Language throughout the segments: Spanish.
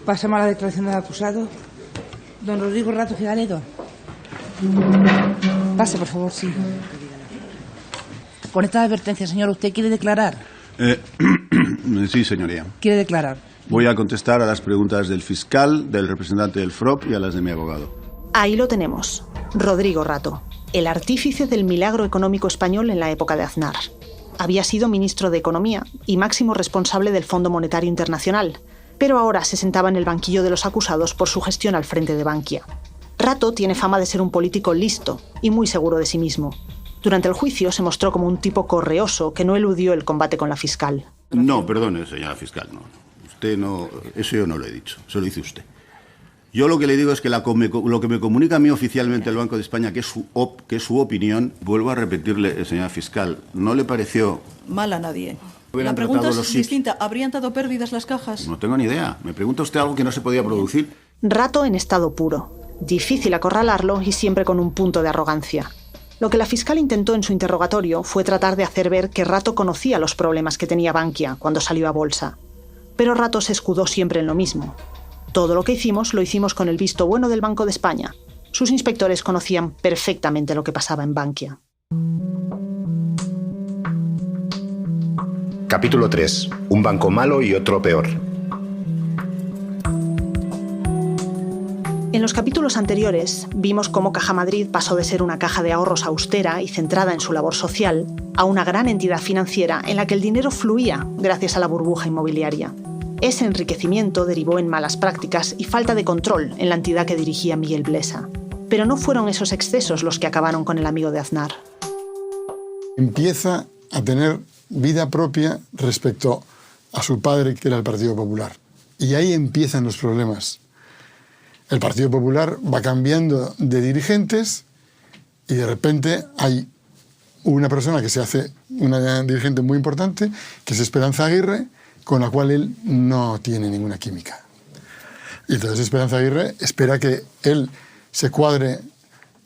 Pasamos a la declaración del acusado. Don Rodrigo Rato Figueredo. Pase, por favor, sí. Con esta advertencia, señor, ¿usted quiere declarar? Sí, señoría. ¿Quiere declarar? Voy a contestar a las preguntas del fiscal, del representante del FROP y a las de mi abogado. Ahí lo tenemos. Rodrigo Rato, el artífice del milagro económico español en la época de Aznar. Había sido ministro de Economía y máximo responsable del Fondo Monetario Internacional, pero ahora se sentaba en el banquillo de los acusados por su gestión al frente de Bankia. Rato tiene fama de ser un político listo y muy seguro de sí mismo. Durante el juicio se mostró como un tipo correoso que no eludió el combate con la fiscal. No, perdone, señora fiscal, no. Usted no... Eso yo no lo he dicho, eso lo dice usted. Yo lo que le digo es que lo que me comunica a mí oficialmente el Banco de España, que es su opinión, vuelvo a repetirle, señora fiscal, ¿no le pareció...? Mal a nadie. La pregunta es distinta. ¿Habrían dado pérdidas las cajas? No tengo ni idea. Me pregunta usted algo que no se podía producir. Rato en estado puro. Difícil acorralarlo y siempre con un punto de arrogancia. Lo que la fiscal intentó en su interrogatorio fue tratar de hacer ver que Rato conocía los problemas que tenía Bankia cuando salió a bolsa. Pero Rato se escudó siempre en lo mismo. Todo lo que hicimos lo hicimos con el visto bueno del Banco de España. Sus inspectores conocían perfectamente lo que pasaba en Bankia. Capítulo 3. Un banco malo y otro peor. En los capítulos anteriores vimos cómo Caja Madrid pasó de ser una caja de ahorros austera y centrada en su labor social a una gran entidad financiera en la que el dinero fluía gracias a la burbuja inmobiliaria. Ese enriquecimiento derivó en malas prácticas y falta de control en la entidad que dirigía Miguel Blesa. Pero no fueron esos excesos los que acabaron con el amigo de Aznar. Empieza a tener vida propia respecto a su padre, que era el Partido Popular. Y ahí empiezan los problemas. El Partido Popular va cambiando de dirigentes y de repente hay una persona que se hace una dirigente muy importante, que es Esperanza Aguirre, con la cual él no tiene ninguna química. Y entonces Esperanza Aguirre espera que él se cuadre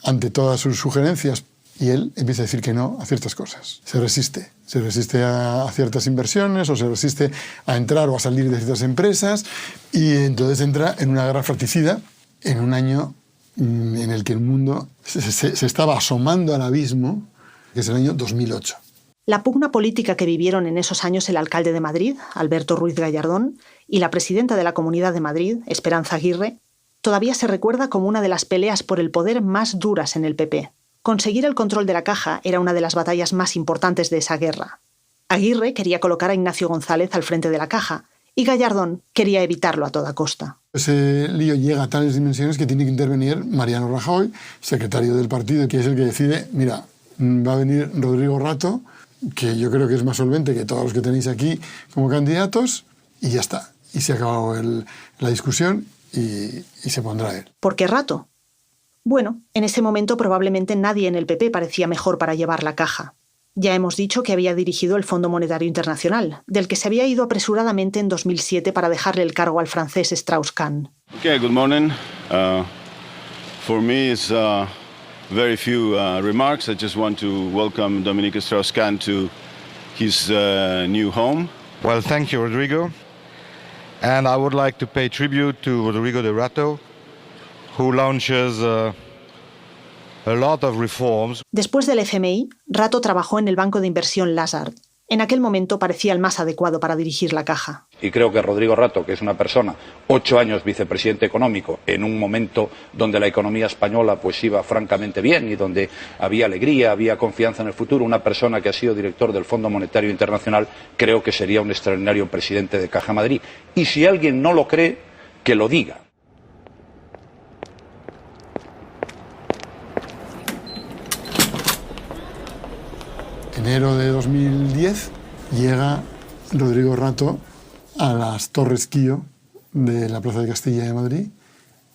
ante todas sus sugerencias y él empieza a decir que no a ciertas cosas. Se resiste a ciertas inversiones o se resiste a entrar o a salir de ciertas empresas y entonces entra en una guerra fratricida en un año en el que el mundo se estaba asomando al abismo, que es el año 2008. La pugna política que vivieron en esos años el alcalde de Madrid, Alberto Ruiz Gallardón, y la presidenta de la Comunidad de Madrid, Esperanza Aguirre, todavía se recuerda como una de las peleas por el poder más duras en el PP. Conseguir el control de la caja era una de las batallas más importantes de esa guerra. Aguirre quería colocar a Ignacio González al frente de la caja y Gallardón quería evitarlo a toda costa. Ese lío llega a tales dimensiones que tiene que intervenir Mariano Rajoy, secretario del partido, que es el que decide, mira, va a venir Rodrigo Rato, que yo creo que es más solvente que todos los que tenéis aquí como candidatos, y ya está. Y se ha acabado la discusión y se pondrá él. ¿Por qué Rato? Bueno, en ese momento probablemente nadie en el PP parecía mejor para llevar la caja. Ya hemos dicho que había dirigido el Fondo Monetario Internacional, del que se había ido apresuradamente en 2007 para dejarle el cargo al francés Strauss-Kahn. Okay, good morning. For me it's very few remarks. I just want to welcome Dominique Strauss-Kahn to his new home. Well, thank you, Rodrigo. And I would like to pay tribute to Rodrigo de Rato, who launches a lot of reforms. Después del FMI, Rato trabajó en el banco de inversión Lazard. En aquel momento parecía el más adecuado para dirigir la caja. Y creo que Rodrigo Rato, que es una persona, 8 años vicepresidente económico, en un momento donde la economía española pues iba francamente bien y donde había alegría, había confianza en el futuro, una persona que ha sido director del Fondo Monetario Internacional, creo que sería un extraordinario presidente de Caja Madrid. Y si alguien no lo cree, que lo diga. Enero de 2010 llega Rodrigo Rato a las Torres Quío de la Plaza de Castilla de Madrid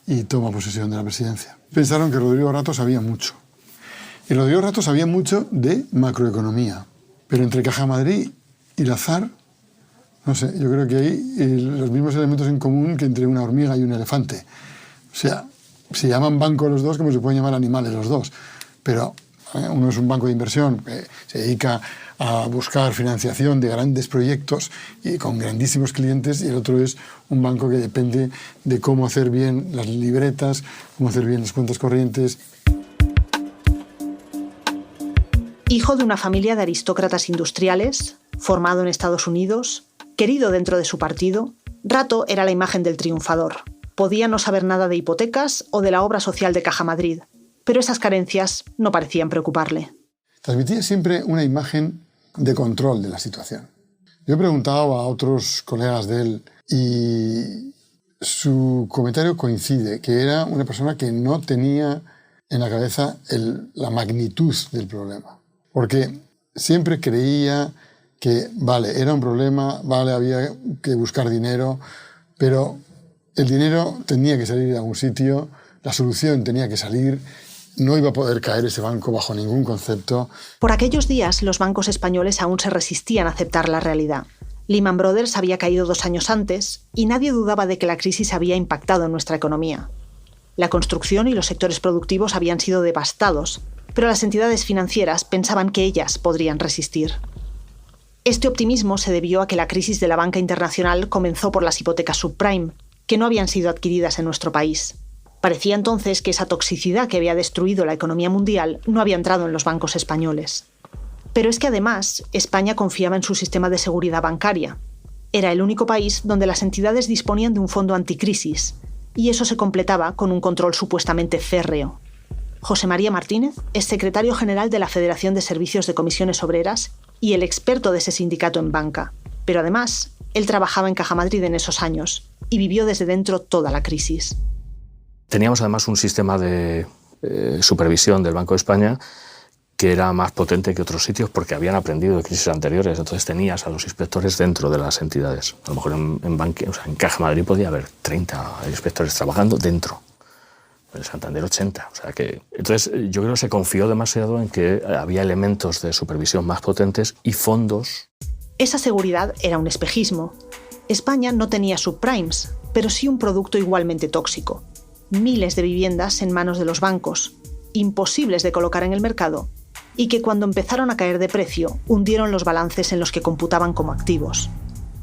y toma posesión de la presidencia. Pensaron que Rodrigo Rato sabía mucho. Y Rodrigo Rato sabía mucho de macroeconomía. Pero entre Caja Madrid y Lazard, no sé, yo creo que hay los mismos elementos en común que entre una hormiga y un elefante. O sea, se llaman banco los dos como se pueden llamar animales los dos. Pero uno es un banco de inversión que se dedica a buscar financiación de grandes proyectos y con grandísimos clientes, y el otro es un banco que depende de cómo hacer bien las libretas, cómo hacer bien las cuentas corrientes. Hijo de una familia de aristócratas industriales, formado en Estados Unidos, querido dentro de su partido, Rato era la imagen del triunfador. Podía no saber nada de hipotecas o de la obra social de Caja Madrid, pero esas carencias no parecían preocuparle. Transmitía siempre una imagen de control de la situación. Yo he preguntado a otros colegas de él y su comentario coincide, que era una persona que no tenía en la cabeza la magnitud del problema. Porque siempre creía que, vale, era un problema, vale, había que buscar dinero, pero el dinero tenía que salir de algún sitio, la solución tenía que salir, no iba a poder caer ese banco bajo ningún concepto. Por aquellos días, los bancos españoles aún se resistían a aceptar la realidad. Lehman Brothers había caído 2 años antes y nadie dudaba de que la crisis había impactado en nuestra economía. La construcción y los sectores productivos habían sido devastados, pero las entidades financieras pensaban que ellas podrían resistir. Este optimismo se debió a que la crisis de la banca internacional comenzó por las hipotecas subprime, que no habían sido adquiridas en nuestro país. Parecía entonces que esa toxicidad que había destruido la economía mundial no había entrado en los bancos españoles. Pero es que además, España confiaba en su sistema de seguridad bancaria. Era el único país donde las entidades disponían de un fondo anticrisis, y eso se completaba con un control supuestamente férreo. José María Martínez es secretario general de la Federación de Servicios de Comisiones Obreras y el experto de ese sindicato en banca. Pero además, él trabajaba en Caja Madrid en esos años y vivió desde dentro toda la crisis. Teníamos además un sistema de supervisión del Banco de España que era más potente que otros sitios porque habían aprendido de crisis anteriores. Entonces tenías a los inspectores dentro de las entidades. A lo mejor en Caja Madrid podía haber 30 inspectores trabajando dentro. En Santander 80. O sea que, entonces yo creo que se confió demasiado en que había elementos de supervisión más potentes y fondos. Esa seguridad era un espejismo. España no tenía subprimes, pero sí un producto igualmente tóxico. Miles de viviendas en manos de los bancos, imposibles de colocar en el mercado, y que cuando empezaron a caer de precio, hundieron los balances en los que computaban como activos.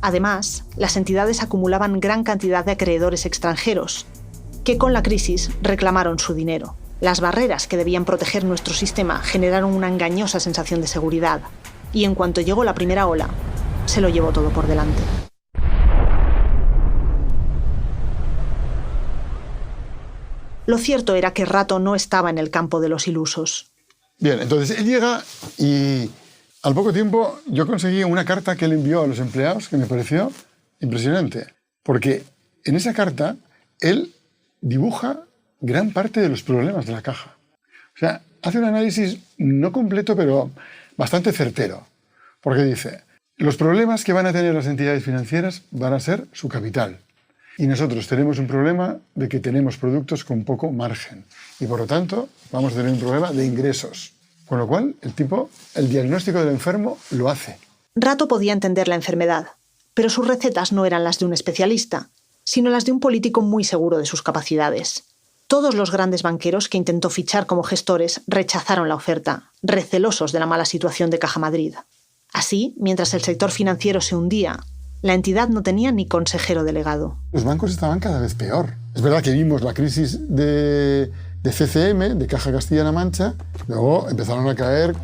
Además, las entidades acumulaban gran cantidad de acreedores extranjeros, que con la crisis reclamaron su dinero. Las barreras que debían proteger nuestro sistema generaron una engañosa sensación de seguridad, y en cuanto llegó la primera ola, se lo llevó todo por delante. Lo cierto era que Rato no estaba en el campo de los ilusos. Bien, entonces él llega y al poco tiempo yo conseguí una carta que él envió a los empleados que me pareció impresionante, porque en esa carta él dibuja gran parte de los problemas de la caja. O sea, hace un análisis no completo, pero bastante certero. Porque dice, los problemas que van a tener las entidades financieras van a ser su capital. Y nosotros tenemos un problema de que tenemos productos con poco margen. Y por lo tanto, vamos a tener un problema de ingresos. Con lo cual, el diagnóstico del enfermo lo hace. Rato podía entender la enfermedad, pero sus recetas no eran las de un especialista, sino las de un político muy seguro de sus capacidades. Todos los grandes banqueros que intentó fichar como gestores rechazaron la oferta, recelosos de la mala situación de Caja Madrid. Así, mientras el sector financiero se hundía, la entidad no tenía ni consejero delegado. Los bancos estaban cada vez peor. Es verdad que vimos la crisis de CCM, de Caja Castilla-La Mancha, luego empezaron a caer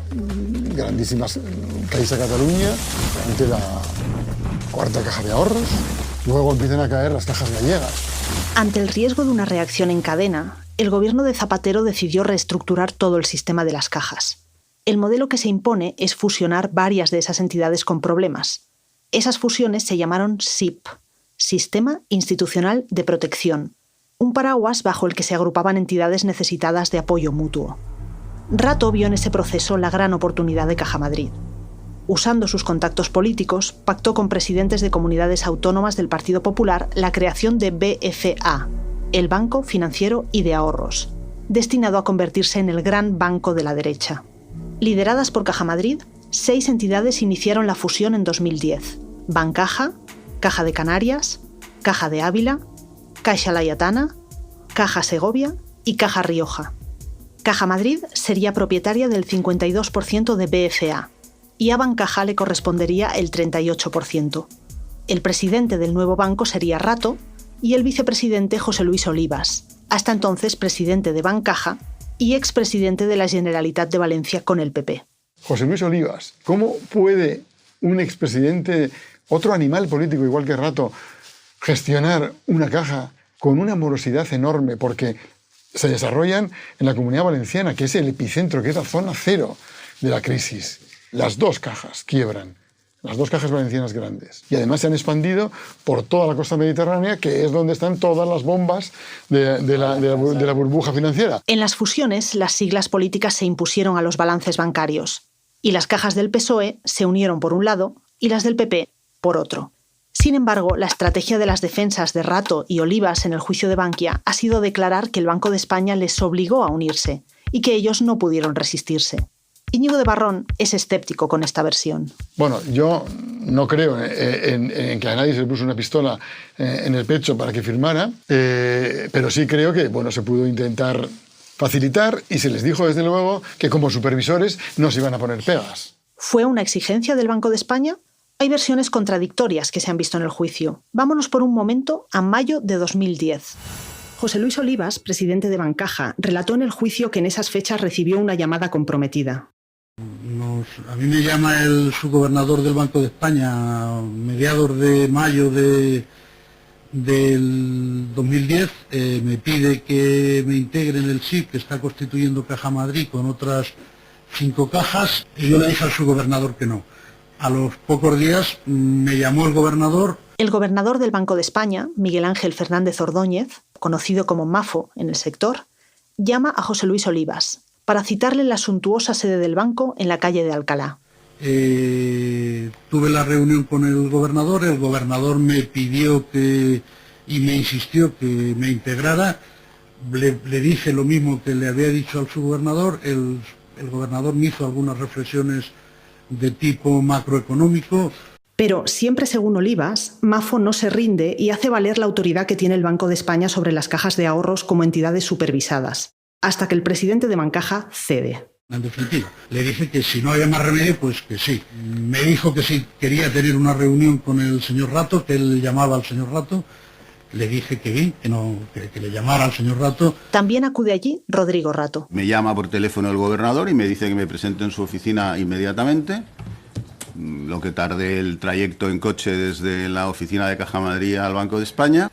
grandísimas Caixa Cataluña, ante la cuarta caja de ahorros. Luego empiezan a caer las cajas gallegas. Ante el riesgo de una reacción en cadena, el gobierno de Zapatero decidió reestructurar todo el sistema de las cajas. El modelo que se impone es fusionar varias de esas entidades con problemas. Esas fusiones se llamaron SIP, Sistema Institucional de Protección, un paraguas bajo el que se agrupaban entidades necesitadas de apoyo mutuo. Rato vio en ese proceso la gran oportunidad de Caja Madrid. Usando sus contactos políticos, pactó con presidentes de comunidades autónomas del Partido Popular la creación de BFA, el Banco Financiero y de Ahorros, destinado a convertirse en el gran banco de la derecha. Lideradas por Caja Madrid, 6 entidades iniciaron la fusión en 2010. Bancaja, Caja de Canarias, Caja de Ávila, Caixa Laietana, Caja Segovia y Caja Rioja. Caja Madrid sería propietaria del 52% de BFA, y a Bancaja le correspondería el 38%. El presidente del nuevo banco sería Rato y el vicepresidente José Luis Olivas, hasta entonces presidente de Bancaja y expresidente de la Generalitat de Valencia con el PP. José Luis Olivas, ¿cómo puede un expresidente, otro animal político igual que Rato, gestionar una caja con una morosidad enorme? Porque se desarrollan en la Comunidad Valenciana, que es el epicentro, que es la zona cero de la crisis. Las dos cajas quiebran, las dos cajas valencianas grandes. Y además se han expandido por toda la costa mediterránea, que es donde están todas las bombas de la burbuja financiera. En las fusiones, las siglas políticas se impusieron a los balances bancarios, y las cajas del PSOE se unieron por un lado y las del PP por otro. Sin embargo, la estrategia de las defensas de Rato y Olivas en el juicio de Bankia ha sido declarar que el Banco de España les obligó a unirse y que ellos no pudieron resistirse. Íñigo de Barrón es escéptico con esta versión. Bueno, yo no creo en que a nadie se le puso una pistola en el pecho para que firmara, pero sí creo que se pudo intentar facilitar y se les dijo desde luego que como supervisores no se iban a poner pegas. ¿Fue una exigencia del Banco de España? Hay versiones contradictorias que se han visto en el juicio. Vámonos por un momento a mayo de 2010. José Luis Olivas, presidente de Bancaja, relató en el juicio que en esas fechas recibió una llamada comprometida. A mí me llama el subgobernador del Banco de España a mediados de mayo del 2010, me pide que me integre en el SIC que está constituyendo Caja Madrid con otras 5 cajas, y yo le dije al subgobernador que no. A los pocos días me llamó el gobernador. El gobernador del Banco de España, Miguel Ángel Fernández Ordóñez, conocido como Mafo en el sector, llama a José Luis Olivas para citarle en la suntuosa sede del banco en la calle de Alcalá. Tuve la reunión con el gobernador me pidió y me insistió que me integrara, le dije lo mismo que le había dicho al subgobernador, el gobernador me hizo algunas reflexiones de tipo macroeconómico. Pero siempre según Olivas, Mafo no se rinde y hace valer la autoridad que tiene el Banco de España sobre las cajas de ahorros como entidades supervisadas, hasta que el presidente de Bancaja cede. En definitiva, le dije que si no había más remedio, pues que sí. Me dijo que si quería tener una reunión con el señor Rato, que él llamaba al señor Rato. Le dije que bien, que le llamara al señor Rato. También acude allí Rodrigo Rato. Me llama por teléfono el gobernador y me dice que me presente en su oficina inmediatamente. Lo que tardé el trayecto en coche desde la oficina de Caja Madrid al Banco de España.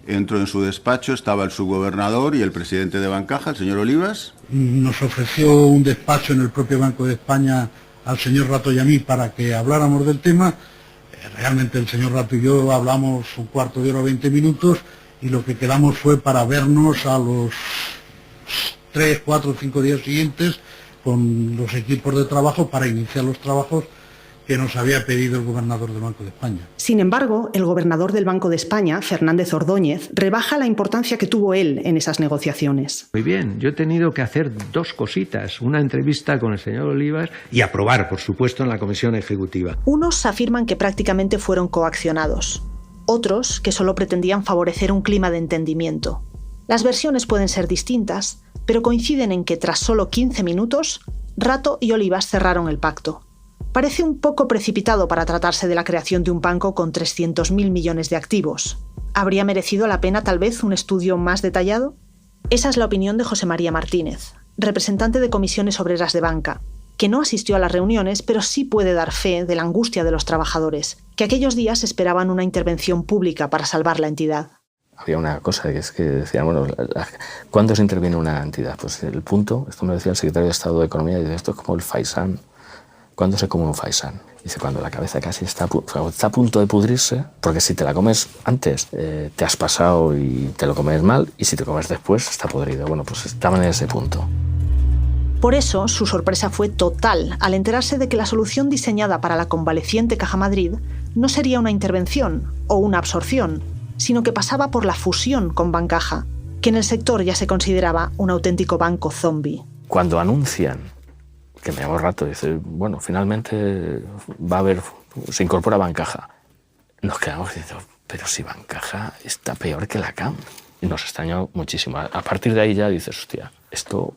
Entro en su despacho, estaba el subgobernador y el presidente de Bancaja, el señor Olivas. Nos ofreció un despacho en el propio Banco de España al señor Rato y a mí para que habláramos del tema. Realmente el señor Rato y yo hablamos un cuarto de hora, 20 minutos, y lo que quedamos fue para vernos a los 3, 4 o 5 días siguientes con los equipos de trabajo para iniciar los trabajos que nos había pedido el gobernador del Banco de España. Sin embargo, el gobernador del Banco de España, Fernández Ordóñez, rebaja la importancia que tuvo él en esas negociaciones. Muy bien, yo he tenido que hacer 2 cositas, una entrevista con el señor Olivas y aprobar, por supuesto, en la comisión ejecutiva. Unos afirman que prácticamente fueron coaccionados, otros que solo pretendían favorecer un clima de entendimiento. Las versiones pueden ser distintas, pero coinciden en que tras solo 15 minutos, Rato y Olivas cerraron el pacto. Parece un poco precipitado para tratarse de la creación de un banco con 300.000 millones de activos. ¿Habría merecido la pena tal vez un estudio más detallado? Esa es la opinión de José María Martínez, representante de Comisiones Obreras de Banca, que no asistió a las reuniones, pero sí puede dar fe de la angustia de los trabajadores, que aquellos días esperaban una intervención pública para salvar la entidad. Había una cosa que es que decían, ¿cuándo se interviene una entidad? Pues el punto, esto me decía el secretario de Estado de Economía, y dice, esto es como el faisán. ¿Cuándo se come un faisán? Dice, cuando la cabeza casi está a punto de pudrirse, porque si te la comes antes, te has pasado y te lo comes mal, y si te comes después, está podrido. Bueno, pues estaban en ese punto. Por eso, su sorpresa fue total al enterarse de que la solución diseñada para la convaleciente Caja Madrid no sería una intervención o una absorción, sino que pasaba por la fusión con Bancaja, que en el sector ya se consideraba un auténtico banco zombie. Cuando anuncian, que me llamó Rato, dice, bueno, finalmente va a haber, se incorpora Bancaja. Nos quedamos diciendo, pero si Bancaja está peor que la CAM. Y nos extrañó muchísimo. A partir de ahí ya dices, hostia, esto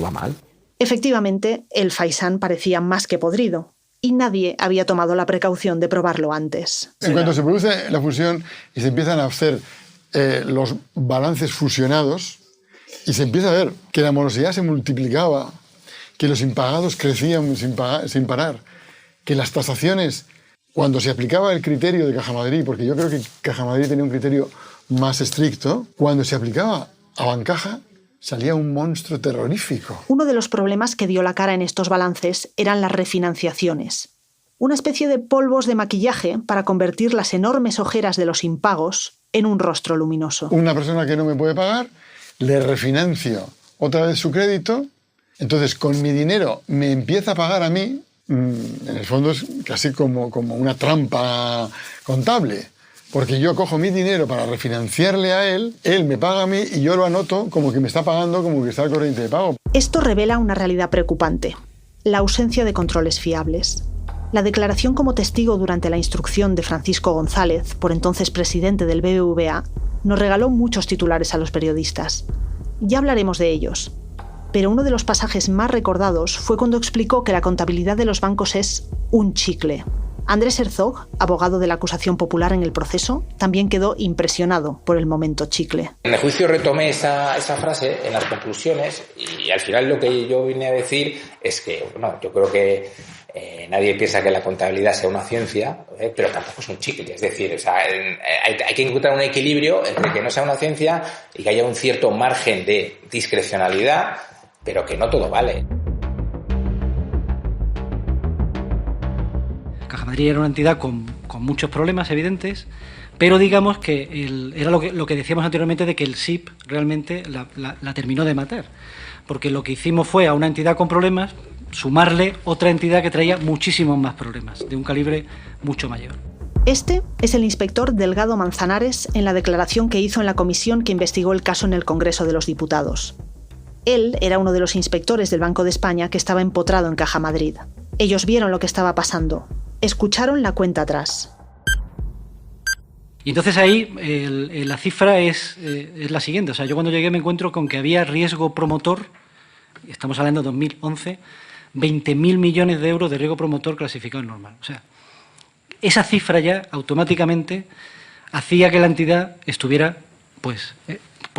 va mal. Efectivamente, el faisán parecía más que podrido. y nadie había tomado la precaución de probarlo antes. En cuanto se produce la fusión y se empiezan a hacer los balances fusionados y se empieza a ver que la morosidad se multiplicaba, que los impagados crecían sin parar, que las tasaciones, cuando se aplicaba el criterio de Caja Madrid, porque yo creo que Caja Madrid tenía un criterio más estricto, cuando se aplicaba a Bancaja salía un monstruo terrorífico. Uno de los problemas que dio la cara en estos balances eran las refinanciaciones. Una especie de polvos de maquillaje para convertir las enormes ojeras de los impagos en un rostro luminoso. Una persona que no me puede pagar, le refinancio otra vez su crédito, entonces con mi dinero me empieza a pagar a mí. En el fondo es casi como una trampa contable, porque yo cojo mi dinero para refinanciarle a él me paga a mí y yo lo anoto como que me está pagando, como que está al corriente de pago. Esto revela una realidad preocupante: la ausencia de controles fiables. La declaración como testigo durante la instrucción de Francisco González, por entonces presidente del BBVA, nos regaló muchos titulares a los periodistas. Ya hablaremos de ellos. Pero uno de los pasajes más recordados fue cuando explicó que la contabilidad de los bancos es un chicle. Andrés Herzog, abogado de la acusación popular en el proceso, también quedó impresionado por el momento chicle. En el juicio retomé esa frase en las conclusiones y al final lo que yo vine a decir es que, bueno, yo creo que nadie piensa que la contabilidad sea una ciencia, pero tampoco es un chicle. Es decir, o sea, hay que encontrar un equilibrio entre que no sea una ciencia y que haya un cierto margen de discrecionalidad, pero que no todo vale. Caja Madrid era una entidad con muchos problemas evidentes, pero digamos que era lo que decíamos anteriormente de que el SIP realmente la terminó de matar, porque lo que hicimos fue a una entidad con problemas sumarle otra entidad que traía muchísimos más problemas, de un calibre mucho mayor. Este es el inspector Delgado Manzanares en la declaración que hizo en la comisión que investigó el caso en el Congreso de los Diputados. Él era uno de los inspectores del Banco de España que estaba empotrado en Caja Madrid. Ellos vieron lo que estaba pasando. Escucharon la cuenta atrás. Y entonces ahí la cifra es la siguiente. O sea, yo cuando llegué me encuentro con que había riesgo promotor, estamos hablando de 2011, 20.000 millones de euros de riesgo promotor clasificado en normal. O sea, esa cifra ya automáticamente hacía que la entidad estuviera pues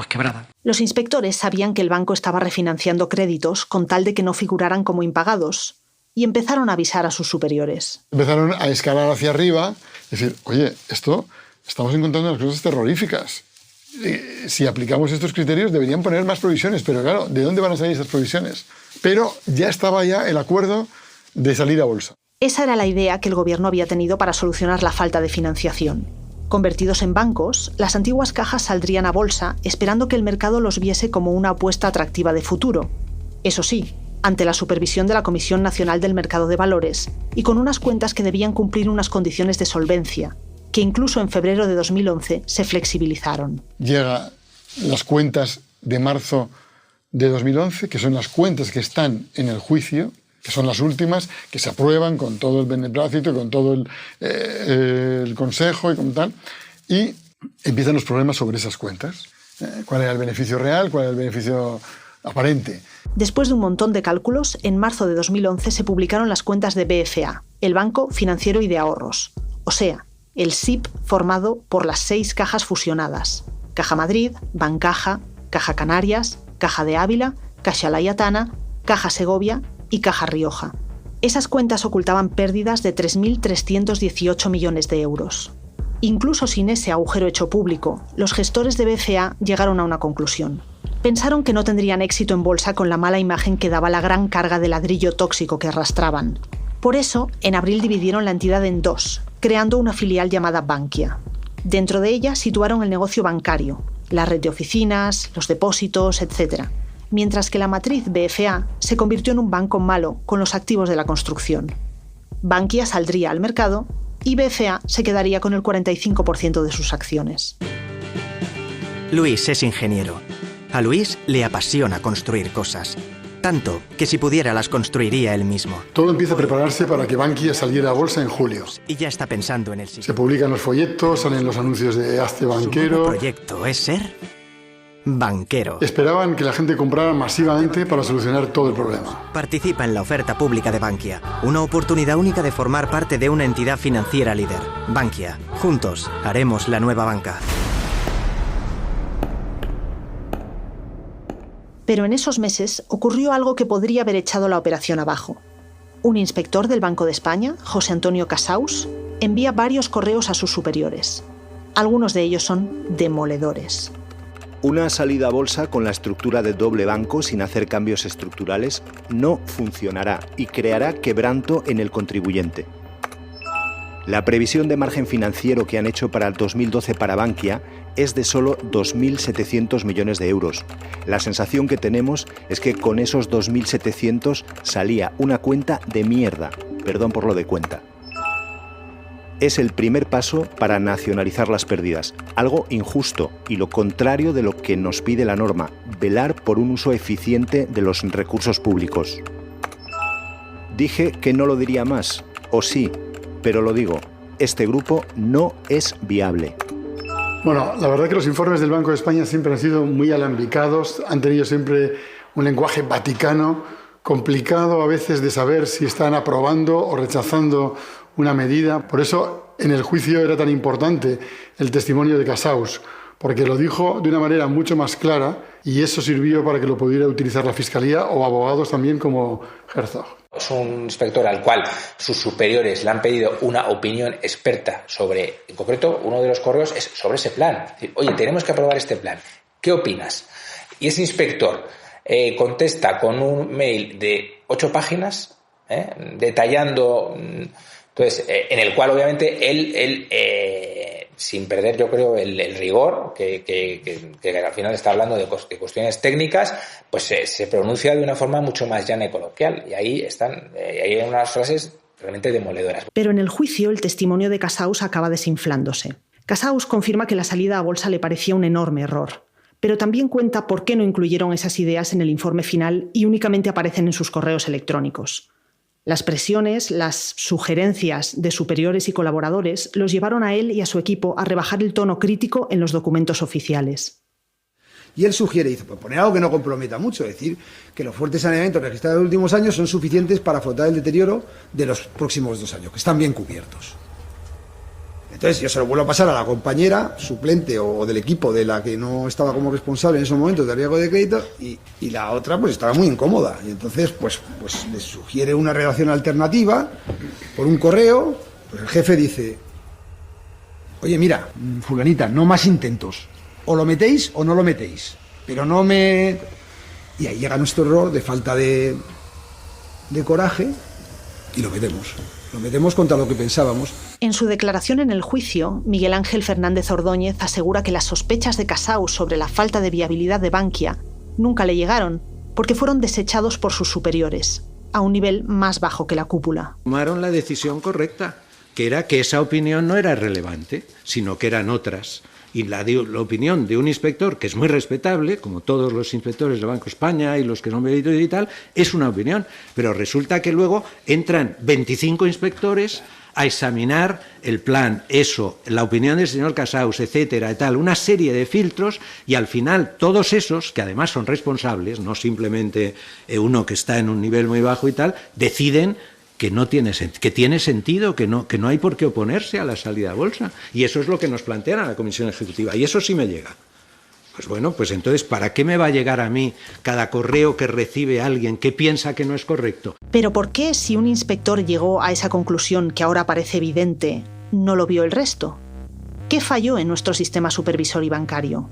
quebrada. Los inspectores sabían que el banco estaba refinanciando créditos con tal de que no figuraran como impagados y empezaron a avisar a sus superiores. Empezaron a escalar hacia arriba, decir, oye, estamos encontrando unas cosas terroríficas. Si aplicamos estos criterios deberían poner más provisiones, pero claro, ¿de dónde van a salir esas provisiones? Pero ya estaba el acuerdo de salir a bolsa. Esa era la idea que el gobierno había tenido para solucionar la falta de financiación. Convertidos en bancos, las antiguas cajas saldrían a bolsa esperando que el mercado los viese como una apuesta atractiva de futuro. Eso sí, ante la supervisión de la Comisión Nacional del Mercado de Valores y con unas cuentas que debían cumplir unas condiciones de solvencia, que incluso en febrero de 2011 se flexibilizaron. Llegan las cuentas de marzo de 2011, que son las cuentas que están en el juicio, que son las últimas, que se aprueban con todo el beneplácito, con todo el consejo y como tal, y empiezan los problemas sobre esas cuentas. ¿Cuál era el beneficio real? ¿Cuál era el beneficio aparente? Después de un montón de cálculos, en marzo de 2011 se publicaron las cuentas de BFA, el Banco Financiero y de Ahorros, o sea, el SIP formado por las 6 cajas fusionadas: Caja Madrid, Bancaja, Caja Canarias, Caja de Ávila, Caixa Laietana, Caja Segovia y Caja Rioja. Esas cuentas ocultaban pérdidas de 3.318 millones de euros. Incluso sin ese agujero hecho público, los gestores de BFA llegaron a una conclusión. Pensaron que no tendrían éxito en bolsa con la mala imagen que daba la gran carga de ladrillo tóxico que arrastraban. Por eso, en abril dividieron la entidad en 2, creando una filial llamada Bankia. Dentro de ella situaron el negocio bancario, la red de oficinas, los depósitos, etc., mientras que la matriz BFA se convirtió en un banco malo con los activos de la construcción. Bankia saldría al mercado y BFA se quedaría con el 45% de sus acciones. Luis es ingeniero. A Luis le apasiona construir cosas. Tanto que si pudiera las construiría él mismo. Todo empieza a prepararse para que Bankia saliera a bolsa en julio. Y ya está pensando en el siguiente. Se publican los folletos, salen los anuncios de Hazte Banquero. ¿Su proyecto es ser banquero. Esperaban que la gente comprara masivamente para solucionar todo el problema. Participa en la oferta pública de Bankia, una oportunidad única de formar parte de una entidad financiera líder. Bankia, juntos haremos la nueva banca. Pero en esos meses ocurrió algo que podría haber echado la operación abajo. Un inspector del Banco de España, José Antonio Cassaus, envía varios correos a sus superiores. Algunos de ellos son demoledores. Una salida a bolsa con la estructura de doble banco sin hacer cambios estructurales no funcionará y creará quebranto en el contribuyente. La previsión de margen financiero que han hecho para el 2012 para Bankia es de solo 2.700 millones de euros. La sensación que tenemos es que con esos 2.700 salía una cuenta de mierda, perdón por lo de cuenta. Es el primer paso para nacionalizar las pérdidas, algo injusto y lo contrario de lo que nos pide la norma, velar por un uso eficiente de los recursos públicos. Dije que no lo diría más, o sí, pero lo digo, este grupo no es viable. Bueno, la verdad que los informes del Banco de España siempre han sido muy alambicados, han tenido siempre un lenguaje vaticano, complicado a veces de saber si están aprobando o rechazando una medida. Por eso en el juicio era tan importante el testimonio de Cassaus, porque lo dijo de una manera mucho más clara y eso sirvió para que lo pudiera utilizar la Fiscalía o abogados también como Herzog. Es un inspector al cual sus superiores le han pedido una opinión experta sobre, en concreto, uno de los correos es sobre ese plan. Es decir, oye, tenemos que aprobar este plan. ¿Qué opinas? Y ese inspector contesta con un mail de 8 páginas, detallando... Entonces, en el cual obviamente él sin perder, yo creo, el rigor, que al final está hablando de cuestiones técnicas, pues se pronuncia de una forma mucho más llana y coloquial. Y ahí hay unas frases realmente demoledoras. Pero en el juicio el testimonio de Cassaus acaba desinflándose. Cassaus confirma que la salida a bolsa le parecía un enorme error, pero también cuenta por qué no incluyeron esas ideas en el informe final y únicamente aparecen en sus correos electrónicos. Las presiones, las sugerencias de superiores y colaboradores los llevaron a él y a su equipo a rebajar el tono crítico en los documentos oficiales. Y él sugiere, dice, pues poner algo que no comprometa mucho, es decir, que los fuertes saneamientos registrados en los últimos años son suficientes para afrontar el deterioro de los próximos 2 años, que están bien cubiertos. Entonces yo se lo vuelvo a pasar a la compañera suplente o del equipo de la que no estaba como responsable en esos momentos de riesgo de crédito y la otra pues estaba muy incómoda y entonces pues les sugiere una redacción alternativa por un correo. Pues el jefe dice, oye mira, fulanita, no más intentos, o lo metéis o no lo metéis, pero no me... Y ahí llega nuestro error de falta de coraje y lo metemos contra lo que pensábamos. En su declaración en el juicio, Miguel Ángel Fernández Ordóñez asegura que las sospechas de Cassaus sobre la falta de viabilidad de Bankia nunca le llegaron, porque fueron desechados por sus superiores, a un nivel más bajo que la cúpula. Tomaron la decisión correcta, que era que esa opinión no era relevante, sino que eran otras. Y la opinión de un inspector, que es muy respetable, como todos los inspectores del Banco de España y los que son peritos y tal, es una opinión. Pero resulta que luego entran 25 inspectores a examinar el plan, eso, la opinión del señor Cassaus, etcétera, y tal, una serie de filtros, y al final todos esos, que además son responsables, no simplemente uno que está en un nivel muy bajo y tal, deciden que tiene sentido, que no hay por qué oponerse a la salida a bolsa. Y eso es lo que nos plantean a la Comisión Ejecutiva, y eso sí me llega. Pues bueno, pues entonces, ¿para qué me va a llegar a mí cada correo que recibe alguien que piensa que no es correcto? Pero ¿por qué, si un inspector llegó a esa conclusión que ahora parece evidente, no lo vio el resto? ¿Qué falló en nuestro sistema supervisor y bancario?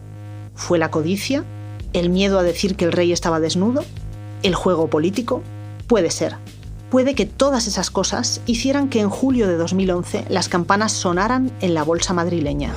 ¿Fue la codicia? ¿El miedo a decir que el rey estaba desnudo? ¿El juego político? Puede ser. Puede que todas esas cosas hicieran que en julio de 2011 las campanas sonaran en la bolsa madrileña.